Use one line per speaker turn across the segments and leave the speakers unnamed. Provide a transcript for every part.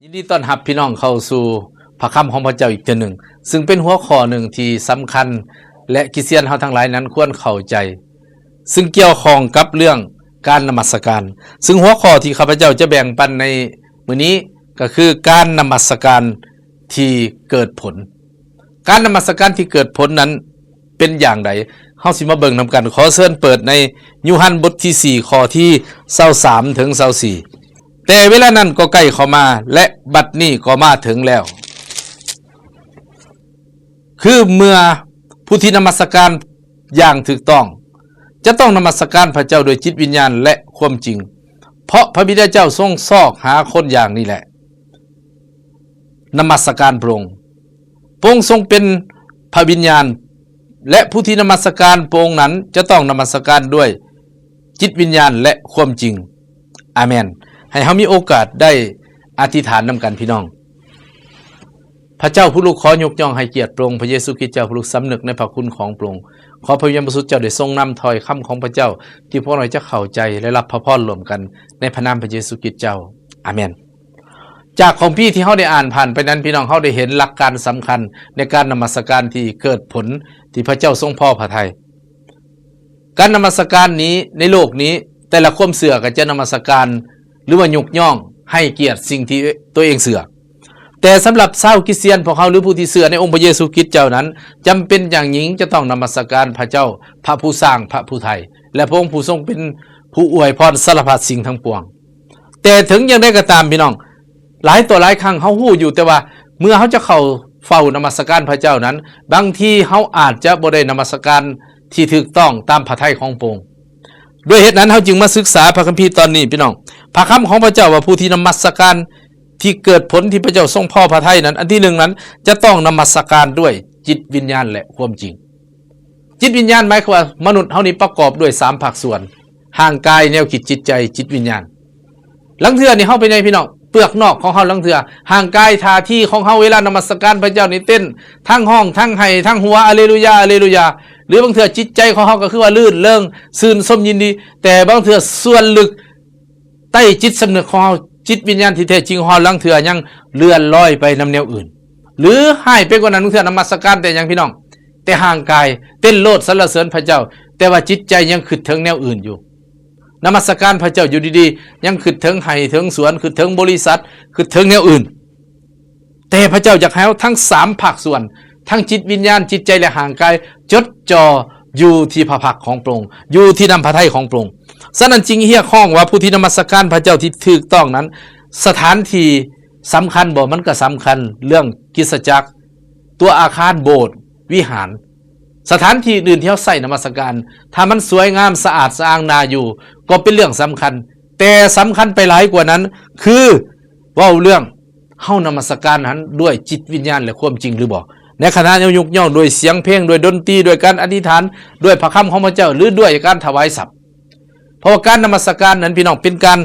ยินดีต้อนรับพี่น้องเข้าสู่พระคำของพระเจ้าอีกเทื่อหนึ่งซึ่งเป็นหัวข้อหนึ่งที่สำคัญและคริสเตียนเฮาทั้งหลายนั้นควรเข้าใจซึ่งเกี่ยวข้องกับเรื่องการนมัสการซึ่งหัวข้อที่ข้าพเจ้าจะแบ่งปันในมื้อนี้ก็คือการนมัสการที่เกิดผลการนมัสการที่เกิดผลนั้นเป็นอย่างไรเฮาสิมาเบิ่งนำกันขอเชิญเปิดในยูฮันบทที่4ข้อที่23ถึง24แต่เวลานั้นก็ใกล้เข้ามาและบัดนี้ก็มาถึงแล้วคือเมื่อผู้ที่นมัสการอย่างถูกต้องจะต้องนมัสการพระเจ้าโดยจิตวิญญาณและความจริงเพราะพระบิดาเจ้าทรงซอกหาคนอย่างนี้แหละนมัสการพระองค์ทรงเป็นพระวิญญาณและผู้ที่นมัสการพระองค์นั้นจะต้องนมัสการด้วยจิตวิญญาณและความจริงอาเมนให้เฮามีโอกาสได้อธิษฐานนำกันพี่น้องพระเจ้าผู้ลูกขอยกย่องให้เกียรติพระองค์พระเยซูคริสต์เจ้าผู้ลูกสำนึกในพระคุณของพระองค์ขอพระวิญญาณบริสุทธิ์เจ้าได้ทรงนำถอยคำของพระเจ้าที่พวกเราจะเข้าใจและรับพระพรร่วมกันในพระนามพระเยซูคริสต์เจ้าอาเมนจากของพี่ที่เฮาได้อ่านผ่านไปนั้นพี่น้องเฮาได้เห็นหลักการสำคัญในการนมัสการที่เกิดผลที่พระเจ้าทรงพอพระทัยการนมัสการนี้ในโลกนี้แต่ละความเสื่อก็จะนมัสการหรือว่ายกย่องให้เกียรติสิ่งที่ตัวเองเสื่อแต่สำหรับชาวคริสเตียนพวกเขาหรือผู้ที่เสื่อในองค์พระเยซูคริสต์เจ้านั้นจำเป็นอย่างยิ่งจะต้องนมัสการพระเจ้าพระผู้สร้างพระผู้ไถ่และพระองค์ผู้ทรงเป็นผู้อวยพรสารพัดสิ่งทั้งปวงแต่ถึงอย่างใดก็ตามพี่น้องหลายต่อหลายครั้งเขาฮู้อยู่แต่ว่าเมื่อเขาจะเข้าเฝ้านมัสการพระเจ้านั้นบางทีเขาอาจจะบ่ได้นมัสการที่ถูกต้องตามพระทัยของพระองค์ด้วยเหตุนั้นเขาจึงมาศึกษาพระคัมภีร์ตอนนี้พี่น้องพระคำของพระเจ้าว่าผู้ที่นมัสการที่เกิดผลที่พระเจ้าทรงพอพระทัยนั้นอันที่หนึ่งนั้นจะต้องนมัสการด้วยจิตวิญญาณและความจริงจิตวิญญาณหมายความว่ามนุษย์เฮานี้ประกอบด้วย3ภาคส่วนห่างกายแนวคิดจิตใจจิตวิญญาณลังเทื่อนี่เฮาไปในพี่น้องเปลือกนอกของเฮาลังเทื่อห่างกายท่าที่ของเฮาเวลานมัสการพระเจ้านี่เต้นทั้งห้องทั้งไห้ทั้งหัวอะเลลูยาอะเลลูยาหรือบางเทื่อจิตใจของเฮาก็คือว่าลื่นเริงซื่นสมยินดีแต่บางเทื่อส่วนลึกใต้จิตสำนึกของเฮาจิตวิญญาณที่แท้จริงของเฮาลังเทื่อยังเลื่อนลอยไปนำแนวอื่นหรือให้ไปกว่านั้นบางเทื่อนมัสการแต่ยังพี่น้องแต่ห่างกายเต้นโลดสรรเสริญพระเจ้าแต่ว่าจิตใจยังคิดถึงแนวอื่นอยู่นมัสการพระเจ้าอยู่ดีๆยังคิดถึงไห้ถึงสวนคิดถึงบริษัทคิดถึงแนวอื่นแต่พระเจ้าอยากให้เราทั้ง3ภาคส่วนทั้งจิตวิญญาณจิตใจและห่างกายจดจ่ออยู่ที่พระพักของพระองค์อยู่ที่นำพระทัยของพระองค์ฉะนั้นจริงเฮียข้องว่าผู้ที่นมัสการพระเจ้าที่ถูกต้องนั้นสถานที่สำคัญบ่มันก็สำคัญเรื่องคริสตจักรตัวอาคารโบสถ์วิหารสถานที่อื่นที่เขาใส่นมัสการถ้ามันสวยงามสะอาดสะอ้างน่าอยู่ก็เป็นเรื่องสำคัญแต่สำคัญไปหลายกว่านั้นคือว่าเรื่องเฮานมัสการนั้นด้วยจิตวิญญาณและความจริงหรือบ่ในขณะยกย่องด้วยเสียงเพลงด้วยดนตรีด้วยการอธิษฐานด้วยพระคำของพระเจ้าหรือด้วยการถวายสัตย์เพราะว่าการนมัสการนั้นพี่น้องเป็นการ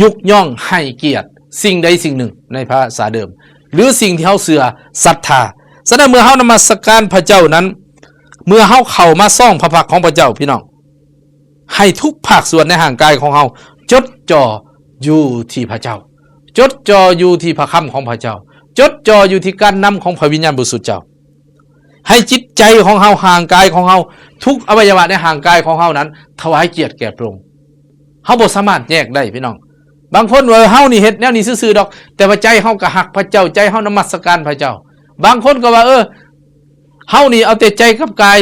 ยกย่องให้เกียรติสิ่งใดสิ่งหนึ่งในภาษาเดิมหรือสิ่งที่เฮาเชื่อศรัทธาฉะนั้นเมื่อเฮานมัสการพระเจ้านั้นเมื่อเฮาเข้ามาซ่องพระพักของพระเจ้าพี่น้องให้ทุกภาคส่วนในห่างกายของเฮาจดจ่ออยู่ที่พระเจ้าจดจ่ออยู่ที่พระคำของพระเจ้าจดจ่ออยู่ที่การนำของพระวิญญาณบริสุทธิ์เจ้าให้จิตใจของเฮาห่างกายของเฮาทุกอวัยวะในห่างกายของเฮานั้นถวายเกียรติแก่พระองค์เฮาบ่สามารถแยกได้พี่น้องบางคนว่าเฮานี่เฮ็ดแนวนี้ซื่อๆดอกแต่ว่าใจเฮาก็ฮักพระเจ้าใจเฮานมัสการพระเจ้าบางคนก็ว่าเฮานี่เอาแต่ใจกับกาย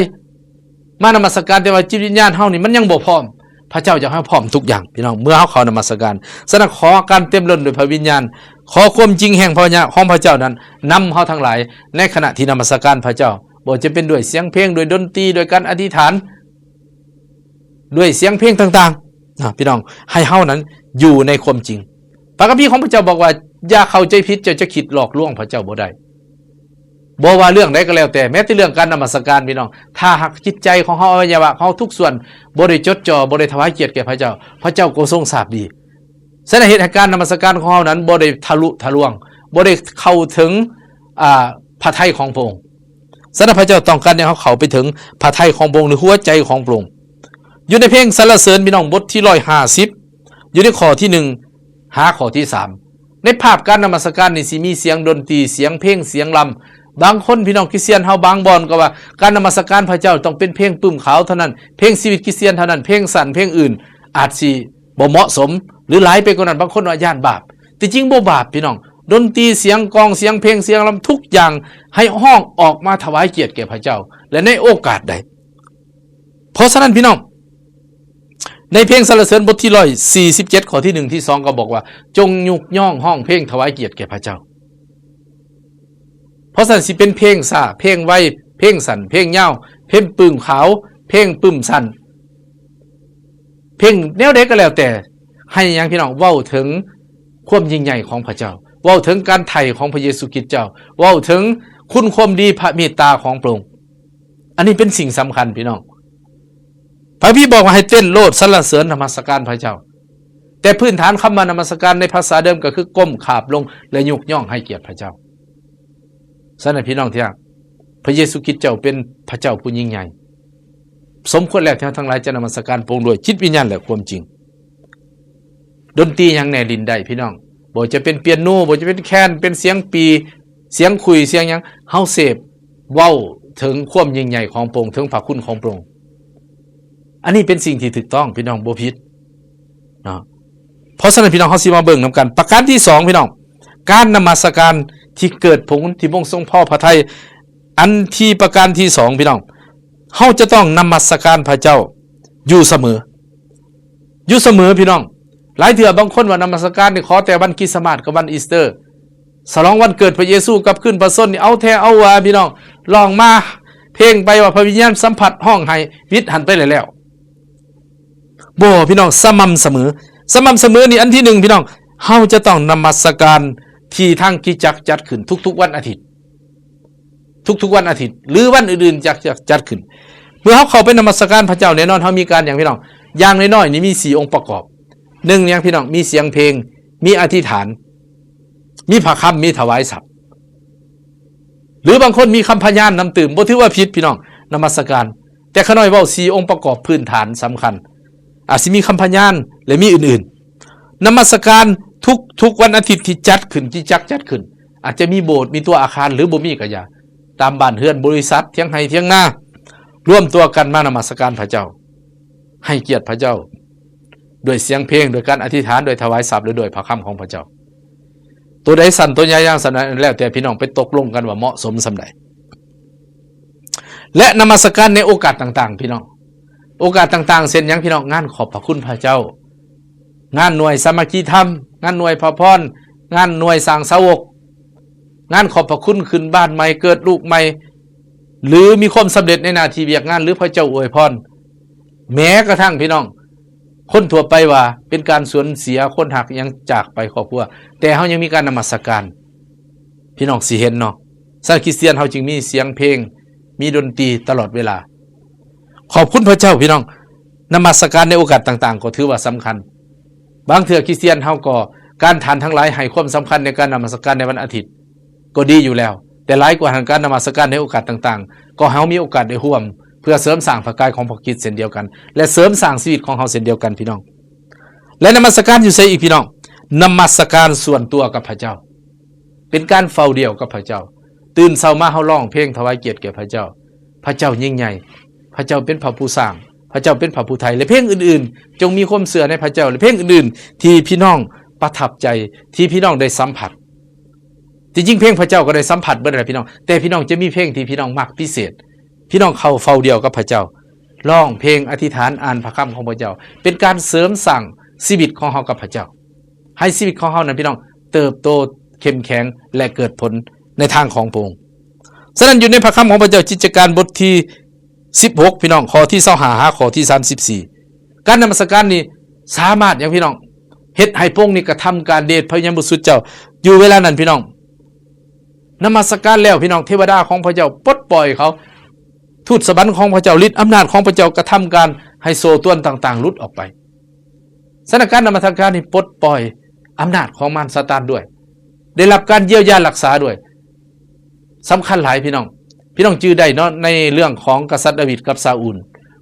มานมัสการแต่ว่าจิตวิญญาณเฮานี่มันยังบ่พร้อมพระเจ้าอยากให้พร้อมทุกอย่างพี่น้องเมื่อเฮาเข้านมัสการฉะนั้นขอการเต็มล้นด้วยพระวิญญาณขอความจริงแห่งพระวิญญาณของพระเจ้านั้นนำเฮาทั้งหลายในขณะที่นมัสการพระเจ้าบ่จะเป็นด้วยเสียงเพลงด้วยดนตรีด้วยการอธิษฐานด้วยเสียงเพลงต่างๆพี่น้องให้เฮานั้นอยู่ในความจริงพระคัมภีร์ของพระเจ้าบอกว่าอย่าเข้าใจผิดจะคิดหลอกลวงพระเจ้าบ่ได้บ่ว่าเรื่องใดก็แล้วแต่แม้แต่เรื่องการนมัสการพี่น้องถ้าหักจิตใจของเฮาอวัยวะของทุกส่วนบ่ได้จดจ่อบ่ได้ถวายเกียรติแก่พระเจ้าพระเจ้าก็ทรงทราบดีฉะนั้นเหตุการณ์นมัสการของเฮานั้นบ่ได้ทะลุทะลวงบ่ได้เข้าถึงพระทัยของพระองค์ฉะนั้นพระเจ้าต้องการให้เฮาเข้าไปถึงพระทัยของพระองค์หรือหัวใจของพระองค์อยู่ในเพลงสรรเสริญพี่น้องบทที่150อยู่ในข้อที่1หาข้อที่3 ในภาพการนมัสการนี่สิมีเสียงดนตรีเสียงเพลงเสียงลำบางคนพี่น้องคริสเตียนเฮาบางบอนก็ว่าการนมัสการพระเจ้าต้องเป็นเพลงปึ้มขาวเท่านั้นเพลงชีวิตคริสเตียนเท่านั้นเพลงสั่นเพลงอื่นอาจสิบ่เหมาะสมหรือหลายไปกว่านั้นบางคนว่าย่านบาปแต่จริงบ่บาปพี่น้องดนตรีเสียงกลองเสียงเพลงเสียงลำทุกอย่างให้ห้องออกมาถวายเกียรติแก่พระเจ้าและในโอกาสใดเพราะฉะนั้นพี่น้องในเพลงสรรเสริญบทที่147ข้อที่1ที่2ก็บอกว่าจงยุกย่องห้องเพลงถวายเกียรติแก่พระเจ้าเพราะฉะนั้นสิเป็นเพลงซ่าเพลงไวเพลงสั่นเพลงยาวเพลงปึ้มขาวเพลงปึ้มสั่นเพลงแนวใดก็แล้วแต่ให้ยังพี่น้องเว้าถึงความยิ่งใหญ่ของพระเจ้าเว้าถึงการไถ่ของพระเยซูคริสต์เจ้าเว้าถึงคุณความดีพระเมตตาของพระองค์อันนี้เป็นสิ่งสำคัญพี่น้องพระพี่บอกว่าให้เต้นโลดสรรเสริญนมัสการพระเจ้าแต่พื้นฐานคำว่านมัสการในภาษาเดิมก็คือก้มขาบลงและยกย่องให้เกียรติพระเจ้าฉะนั้นพี่น้องที่รักพระเยซูคริสต์เจ้าเป็นพระเจ้าผู้ยิ่งใหญ่สมควรแล้วที่ทั้งหลายจะนมัสการพระองค์ด้วยจิตวิญญาณและความจริงดนตรียังแน่ดินได้พี่น้องบ่จะเป็นเปียโนบ่จะเป็นแคนเป็นเสียงปีเสียงคุยเสียงยังเฮาเสพเว้าถึงความยิ่งใหญ่ของพระองค์ถึงพระคุณของพระองค์อันนี้เป็นสิ่งที่ถูกต้องพี่น้องบ่ผิดเนาะเพราะฉะนั้นพี่น้องเฮาสิมาเบิ่งนำกันประการที่2พี่น้องการนมัสการที่เกิดผลที่พระองค์ทรงพอพระทัยอันที่ประการที่2พี่น้องเฮาจะต้องนมัสการพระเจ้าอยู่เสมอพี่น้องหลายเถื่อบางคนว่านมัสการนี่ขอแต่วันคริสต์มาสกับวันอีสเตอร์ฉลองวันเกิดพระเยซูกับขึ้นพระชนนี่เอาแท้เอาว่าพี่น้องลองมาเพลงไปว่าพระวิญญาณสัมผัสห้องให้วิทย์หันไปแล้วบ่พี่น้องสม่ำเสมอนี่อันที่1พี่น้องเฮาจะต้องนมัสการที่ทางคริสตจักรจัดขึ้นทุกๆวันอาทิตย์วันอาทิตย์หรือวันอื่นๆจัดขึ้นเมื่อเฮาเข้าไปนมัสการพระเจ้าแน่นอนเฮามีการอย่างพี่น้องอย่างน้อยๆนี่มี4องค์ประกอบ1อย่างพี่น้องมีเสียงเพลงมีอธิษฐานมีพระคำมีถวายสัตว์หรือบางคนมีคำพยานนำตื่มบ่ถือว่าผิดพี่น้องนมัสการแต่ขน้อยเว้า4องค์ประกอบพื้นฐานสำคัญอาจสิมีคำพยานและมีอื่นๆนมัสการทุกวันอาทิตย์ที่จัดขึ้นที่จัดขึ้นอาจจะมีโบสถ์มีตัวอาคารหรือบ่มีก็อย่าตามบ้านเฮือนบริษัทเที่ยงไห้เที่ยงหน้าร่วมตัวกันมานมัสการพระเจ้าให้เกียรติพระเจ้าด้วยเสียงเพลงโดยการอธิษฐานโดยถวายสัตว์หรือโดยพระคำของพระเจ้าตัวใดสั่นตัวใหญ่ย่างสั่นแล้วแต่พี่น้องไปตกลงกันว่าเหมาะสมสำใดและนมัสการในโอกาสต่างๆพี่น้องโอกาสต่างๆเช่นยังพี่น้องงานขอบพระคุณพระเจ้างานหน่วยสามัคคีธรรมงานหน่วยพระพรงานหน่วยสร้างสาวกงานขอบพระคุณขึ้นบ้านใหม่เกิดลูกใหม่หรือมีความสำเร็จในหน้าที่เวียกงานหรือพระเจ้าอวยพรแม้กระทั่งพี่น้องคนทั่วไปว่าเป็นการสูญเสียคนหักยังจากไปครอบครัวแต่เฮายังมีการนมัสการพี่น้องสิเห็นเนาะชาวคริสเตียนเฮาจึงมีเสียงเพลงมีดนตรีตลอดเวลาขอบคุณพระเจ้าพี่น้องนมัสการในโอกาสต่างๆก็ถือว่าสำคัญบางเถื่อคริสเตียนเฮาก็การทานทั้งหลายให้ความสำคัญในการนมัสการในวันอาทิตย์ก็ดีอยู่แล้วแต่หลายกว่าการนมัสการในโอกาสต่างๆก็เฮามีโอกาสได้ร่วมเพื่อเสริมสร้างพระกายของพระคริสต์เช่นเดียวกันและเสริมสร้างชีวิตของเฮาเช่นเดียวกันพี่น้องและนมัสการอยู่ไสอีกพี่น้องนมัสการส่วนตัวกับพระเจ้าเป็นการเฝ้าเดี่ยวกับพระเจ้าตื่นเช้ามาเฮาร้องเพลงถวายเกียรติแก่พระเจ้าพระเจ้ายิ่งใหญ่พระเจ้าเป็นพระผู้สร้างพระเจ้าเป็นพระผู้ไถ่และเพลงอื่นๆจงมีความเชื่อในพระเจ้าและเพลงอื่นๆที่พี่น้องประทับใจที่พี่น้องได้สัมผัสจริงๆเพลงพระเจ้าก็ได้สัมผัสเบิดแหละพี่น้องแต่พี่น้องจะมีเพลงที่พี่น้องมักพิเศษพี่น้องเข้าเฝ้าเดียวกับพระเจ้าร้องเพลงอธิษฐานอ่านพระคำของพระเจ้าเป็นการเสริมสร้างชีวิตของเฮากับพระเจ้าให้ชีวิตของเฮานั้นพี่น้องเติบโตเข้มแข็งและเกิดผลในทางของพระองค์ฉะนั้นอยู่ในพระคำของพระเจ้ากิจการบทที่16พี่น้องข้อที่25ข้อที่34การนมัสการนี้สามารถอย่างพี่น้องเฮ็ดให้พระองค์นี่กระทำการเดชพระยามบุตรสุดเจ้าอยู่เวลานั้นพี่น้องนมัสการแล้วพี่น้องเทวดาของพระเจ้าปลดปล่อยเขาทูตสวรรค์ของพระเจ้าฤทธิ์อำนาจของพระเจ้ากระทำการให้โซ่ตวนต่างๆหลุดออกไปสถานการณ์นมัสการนี้ปลดปล่อยอำนาจของมารซาตานด้วยได้รับการเยียวยารักษาด้วยสำคัญหลายพี่น้องจื้อได้เนาะในเรื่องของกษัตริย์ดาวิดกับซาอูล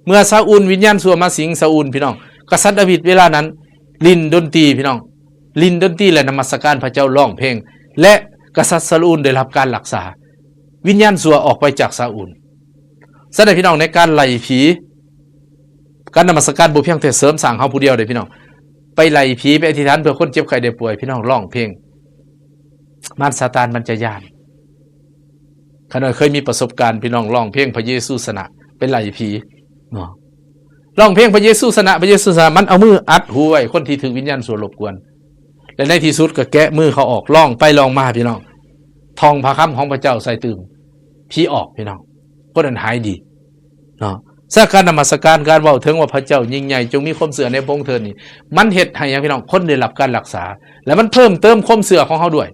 เมื่อซาอูลวิญญาณชั่วมาสิงซาอูลพี่น้องกษัตริย์ดาวิดเวลานั้นลิ้นดนตรีพี่น้อง ลินดนตรีและนมัสการพระเจ้าร้องเพลงและกษัตริย์ซาอูลได้รับการรักษาวิญญาณชั่วออกไปจากซาอูลแสดงพี่น้องในการไล่ผีการนมัสการบ่เพียงแต่เสริมสร้างเฮาผู้เดียวเด้พี่น้องไปไล่ผีไปอธิษฐานเพื่อคนเจ็บไข้ได้ป่วยพี่น้องร้องเพลงมารซาตานมันจะย่านขณะเคยมีประสบการณ์พี่น้องร้องเพลงพระเยซูสนะเป็นไล่ผีเนาะร้องเพลงพระเยซูสนะพระเยซูสนะมันเอามืออัดหูไว้คนที่ถูกวิญญาณชั่วรบกวนและในที่สุดก็แกะมือเขาออกร้องไปร้องมาพี่น้องทองพระคำของพระเจ้าใส่ตื่มผีออกพี่น้องคนนั้นหายดีเนาะสร้างการนมัสการการเว้าถึงว่าพระเจ้ายิ่งใหญ่จงมีความเสื่อในพระองค์เถิดนี่มันเฮ็ดให้พี่น้องคนได้รับการรักษาและมันเพิ่มเติมความเสื่อของเขาด้วย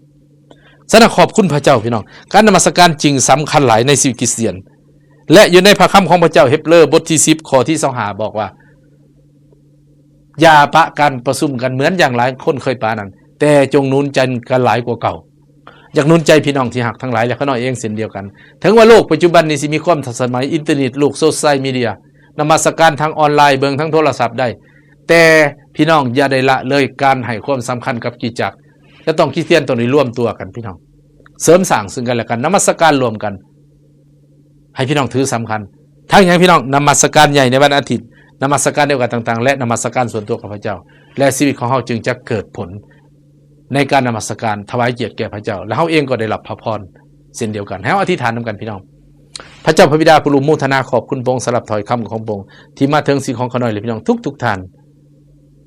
ฉะนั้นขอบคุณพระเจ้าพี่น้องการนมัสการจริงสำคัญหลายในชีวิตคริสเตียนและอยู่ในพระคำของพระเจ้าเฮบเรอบทที่10ข้อที่25บอกว่าอย่าปะกันประชุมกันเหมือนอย่างหลายคนเคยปะนั้นแต่จงนุนใจกันหลายกว่าเก่าอยากนุนใจพี่น้องที่หักทั้งหลายและข้าน้อยเองเช่นเดียวกันถึงว่าโลกปัจจุบันนี้สิมีความทันสมัยอินเทอร์เน็ตโลกโซเชียลมีเดียนมัสการทางออนไลน์เบิ่งทั้งโทรศัพท์ได้แต่พี่น้องอย่าได้ละเลยการให้ความสำคัญกับกิจจักรจะต้องคริสเตียนต้องได้ร่วมตัวกันพี่น้องเสริมสร้างซึ่งกันและกันนมัสการรวมกันให้พี่น้องถือสำคัญทั้งอย่างพี่น้องนมัสการใหญ่ในวันอาทิตย์นมัสการเดียวกันต่างๆและนมัสการส่วนตัวของพระเจ้าและชีวิตของเฮาจึงจะเกิดผลในการนมัสการถวายเกียรติแก่พระเจ้าและเฮาเองก็ได้รับพระพรเช่นเดียวกันให้เฮาอธิษฐานนำกันพี่น้องพระเจ้าพระบิดาผู้รู้มุทนาขอบคุณพระองค์สำหรับถ้อยคำของพระองค์ที่มาถึงสิ่งของข้าน้อยและพี่น้องทุกท่าน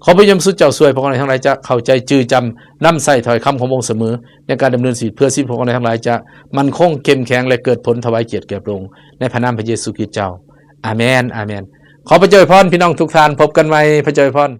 ขอพระยมสุดเจ้าสวยพระองค์ทั้งหลายจะเข้าใจจื้อจำนำใส่ถ้อยคำของพระองค์เสมอในการดำเนินชีวิตเพื่อชีวิตของพระองค์ทั้งหลายจะมั่นคงเข้มแข็งและเกิดผลถวายเกียรติแก่พระองค์ในพระนามพระเยซูคริสต์เจ้าอาเมนอาเมนขอพระเจ้าอวยพรพี่น้องทุกท่านพบกันใหม่พระเจ้าอวยพร